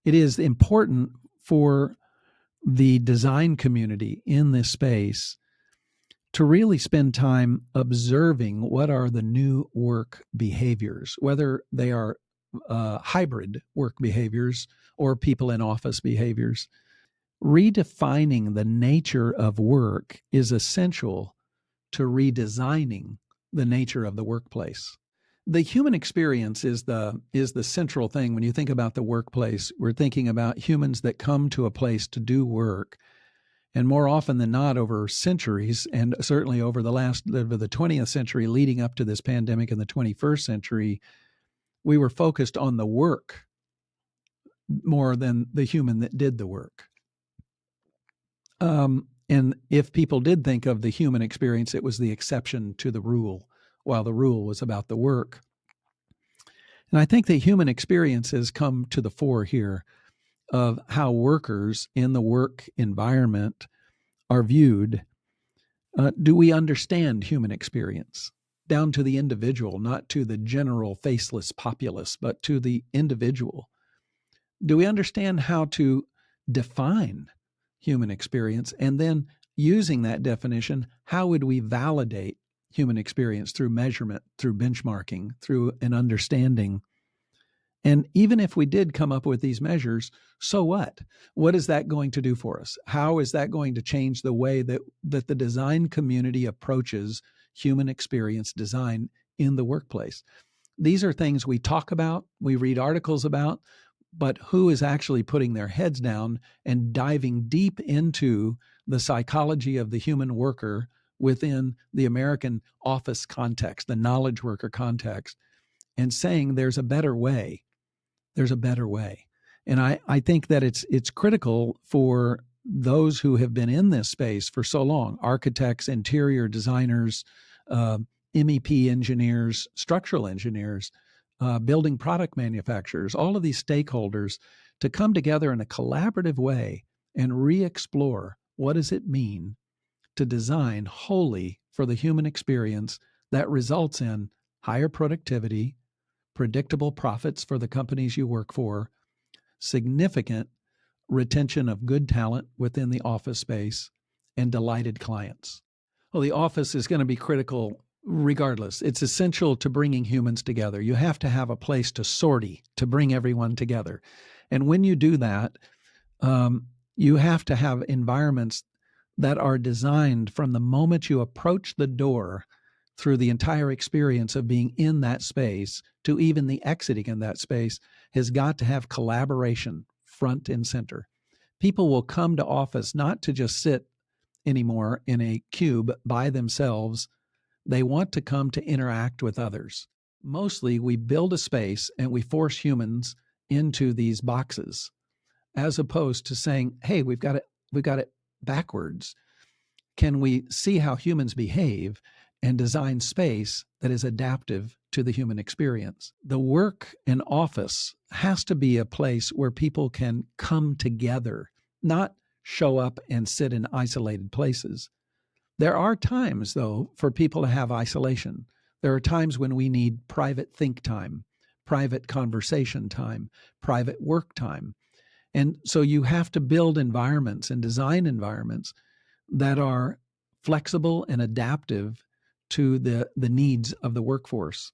it is important for the design community in this space to really spend time observing what are the new work behaviors, whether they are hybrid work behaviors or people in office behaviors. Redefining the nature of work is essential to redesigning the nature of the workplace. The human experience is the central thing. When you think about the workplace, we're thinking about humans that come to a place to do work. And more often than not, over centuries, and certainly over the 20th century leading up to this pandemic in the 21st century, we were focused on the work more than the human that did the work. And if people did think of the human experience, it was the exception to the rule, while the rule was about the work. And I think the human experiences come to the fore here of how workers in the work environment are viewed. Do we understand human experience down to the individual, not to the general faceless populace, but to the individual? Do we understand how to define human experience? And then using that definition, how would we validate human experience through measurement, through benchmarking, through an understanding? And even if we did come up with these measures, so what? What is that going to do for us? How is that going to change the way that the design community approaches human experience design in the workplace? These are things we talk about, we read articles about, but who is actually putting their heads down and diving deep into the psychology of the human worker within the American office context, the knowledge worker context, and saying there's a better way. There's a better way. And I think that it's critical for those who have been in this space for so long, architects, interior designers, MEP engineers, structural engineers, building product manufacturers, all of these stakeholders, to come together in a collaborative way and re-explore what does it mean to design wholly for the human experience that results in higher productivity, predictable profits for the companies you work for, significant retention of good talent within the office space, and delighted clients. Well, the office is going to be critical regardless. It's essential to bringing humans together. You have to have a place to sortie, to bring everyone together. And when you do that, you have to have environments that are designed from the moment you approach the door through the entire experience of being in that space to even the exiting in that space has got to have collaboration front and center. People will come to office not to just sit anymore in a cube by themselves. They want to come to interact with others. Mostly we build a space and we force humans into these boxes, as opposed to saying, hey, we've got it backwards. Can we see how humans behave and design space that is adaptive to the human experience? The work and office has to be a place where people can come together, not show up and sit in isolated places. There are times, though, for people to have isolation. There are times when we need private think time, private conversation time, private work time. And so you have to build environments and design environments that are flexible and adaptive to the needs of the workforce.